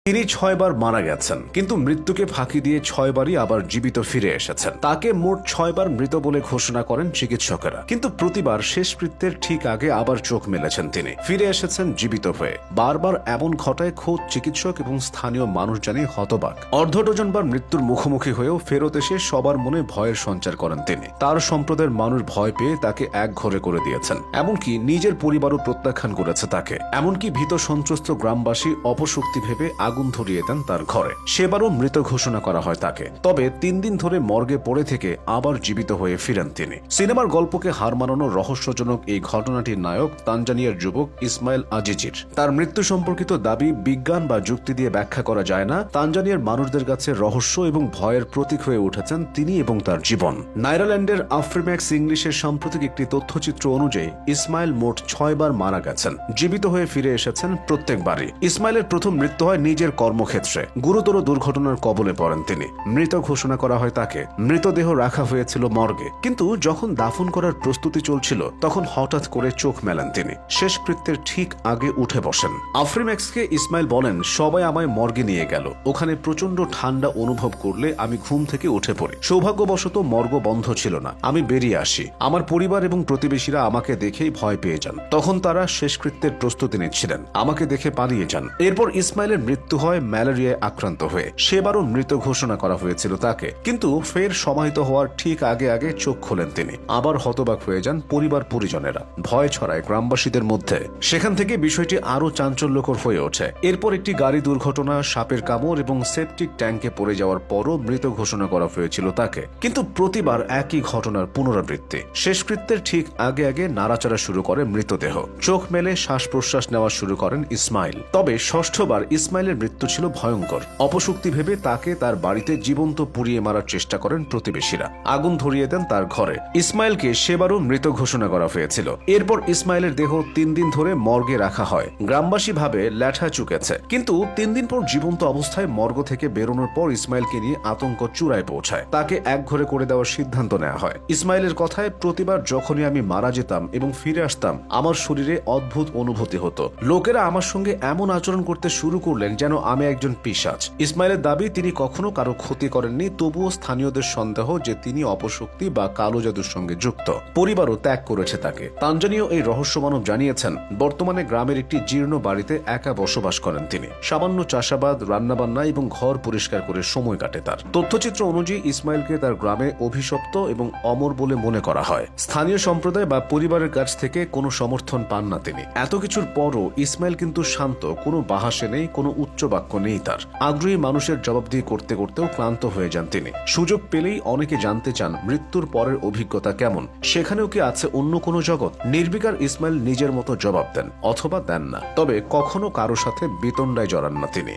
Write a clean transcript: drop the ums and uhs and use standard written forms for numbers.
তিনি 6 বার মারা গেছেন, কিন্তু মৃত্যুকে ফাঁকি দিয়ে 6 বারই আবার জীবিত ফিরে এসেছেন। তাকে মোট 6 বার মৃত বলে ঘোষণা করেন চিকিৎসকেরা, কিন্তু প্রতিবার শেষকৃত্যের ঠিক আগে আবার চোখ মেলেছেন তিনি, ফিরে এসেছেন জীবিত হয়ে। বারবার এমন ঘটায় খোদ চিকিৎসক এবং স্থানীয় মানুষ জানি হতবাক। অর্ধ ডজন বার মৃত্যুর মুখোমুখি হয়েও ফেরত এসে সবার মনে ভয়ের সঞ্চার করেন তিনি। তার সম্প্রদায়ের মানুষ ভয় পেয়ে তাকে একঘরে করে দিয়েছেন, এমনকি নিজের পরিবারও প্রত্যাখ্যান করেছে তাকে। এমনকি ভীত সন্ত্রস্ত গ্রামবাসী অপশক্তি ভেবে আগুন ধরিয়ে দেন তার ঘরে। সেবারও মৃত ঘোষণা করা হয় তাকে। তবে 3 দিন ধরে মর্গে পড়ে থেকে আবার জীবিত হয়ে ফিরেন তিনি। সিনেমার গল্পকে হার মানানো রহস্যজনক এই ঘটনাটির নায়ক তানজানিয়ার যুবক ইসমাইল আজিজির। তার মৃত্যু সম্পর্কিত দাবি বিজ্ঞান বা যুক্তি দিয়ে ব্যাখ্যা করা যায় না। তানজানিয়ার মানুষদের কাছে রহস্য এবং ভয়ের প্রতীক হয়ে উঠেছেন তিনি এবং তার জীবন। নাইরাল্যান্ডের আফ্রিম্যাক্স ইংলিশের সাম্প্রতিক একটি তথ্যচিত্র অনুযায়ী ইসমাইল মোট 6 বার মারা গেছেন, জীবিত হয়ে ফিরে এসেছেন প্রত্যেকবারই। ইসমাইলের প্রথম মৃত্যু হয় নিজের কর্মক্ষেত্রে। গুরুতর দুর্ঘটনার কবলে পড়েন তিনি। মৃত ঘোষণা করা হয় তাকে। মৃতদেহ রাখা হয়েছিল মর্গে, কিন্তু যখন দাফন করার প্রস্তুতি চলছিল তখন হঠাৎ করে চোখ মেলেন তিনি। শেষকৃত্যের ঠিক আগে উঠে বসেন। আফ্রিম্যাক্সকে ইসমাইল বলেন, সবাই আমায় মর্গে নিয়ে গেল। ওখানে প্রচন্ড ঠান্ডা অনুভব করলে আমি ঘুম থেকে উঠে পড়ি। সৌভাগ্যবশত মর্গ বন্ধ ছিল না। আমি বেরিয়ে আসি। আমার পরিবার এবং প্রতিবেশীরা আমাকে দেখেই ভয় পেয়ে যান। তখন তারা শেষকৃত্যের প্রস্তুতি নিচ্ছিলেন। আমাকে দেখে পালিয়ে যান। এরপর ইসমাইলের মৃত্যু হয় ম্যালেরিয়ায় আক্রান্ত হয়ে। সেবারও মৃত ঘোষণা করা হয়েছিল তাকে, কিন্তু ফের সমাহিত হওয়ার ঠিক আগে আগে চোখ খোলেন তিনি। আবার হতবাক হয়ে যান পরিবার পরিজনেরা। ভয় ছড়ায় গ্রামবাসীদের মধ্যে। সেখান থেকে বিষয়টি আরো চাঞ্চল্যকর হয়ে ওঠে। এরপর একটি গাড়ি দুর্ঘটনা, সাপের কামড় এবং সেপটিক ট্যাঙ্কে পড়ে যাওয়ার পরও মৃত ঘোষণা করা হয়েছিল তাকে, কিন্তু প্রতিবার একই ঘটনার পুনরাবৃত্তি। শেষকৃত্যের ঠিক আগে আগে নাড়াচাড়া শুরু করে মৃতদেহ। চোখ মেলে শ্বাস প্রশ্বাস নেওয়া শুরু করেন ইসমাইল। তবে ষষ্ঠবার ইসমাইলের মৃত্যু ছিল ভয়ঙ্কর। অপশক্তি ভেবে তাকে তার বাড়িতে জীবন্ত পুড়িয়ে মারার চেষ্টা করেন প্রতিবেশীরা। আগুন ধরিয়ে দেন তার ঘরে। ইসমাইলকে সেবারও মৃত ঘোষণা করা হয়েছিল। এরপর ইসমাইলের দেহ 3 দিন ধরে মর্গে রাখা হয়। গ্রামবাসী ভাবে ল্যাঠা চুকেছে, কিন্তু 3 দিন পর জীবন্ত অবস্থায় মর্গ থেকে বেরোনোর পর ইসমাইলকে নিয়ে আতঙ্ক চূড়ায় পৌঁছায়। তাকে একঘরে করে দেওয়ার সিদ্ধান্ত নেওয়া হয়। ইসমাইলের কথায়, প্রতিবার যখনই আমি মারা যেতাম এবং ফিরে আসতাম আমার শরীরে অদ্ভুত অনুভূতি হতো। লোকেরা আমার সঙ্গে এমন আচরণ করতে শুরু করলেন যেন আমি একজন পিশাচ। ইসমাইলের দাবি, তিনি কখনো কারো ক্ষতি করেননি, তবুও স্থানীয়দের সন্দেহ যে তিনি অপশক্তি বা কালো জাদুর সঙ্গে যুক্ত। পরিবারও ত্যাগ করেছে তাকে। তানজানীয় এই রহস্যমানব জানিয়েছেন, বর্তমানে গ্রামের একটি জীর্ণ বাড়িতে একা বসবাস করেন তিনি। সামান্য চাষাবাদ, রান্নাবান্না এবং ঘর পরিষ্কার করে সময় কাটে তার। তথ্যচিত্র অনুযায়ী ইসমাইলকে তার গ্রামে অভিশপ্ত এবং অমর বলে মনে করা হয়। স্থানীয় সম্প্রদায় বা পরিবারের কাছ থেকে কোনো সমর্থন পান না তিনি। এত কিছুর পরও ইসমাইল কিন্তু শান্ত, কোনো বাহাসে নেই, কোনো উচ্চ বাক্য নেই তার। আগ্রহী মানুষের জবাবদিহি করতে করতেও ক্লান্ত হয়ে যান তিনি। সুযোগ পেলেই অনেকে জানতে চান মৃত্যুর পরের অভিজ্ঞতা কেমন, সেখানেও কি আছে অন্য কোনো জগৎ। নির্বিকার ইসমাইল নিজের মতো জবাব দেন অথবা দেন না, তবে কখনো কারো সাথে বিতণ্ডায় জড়ান না তিনি।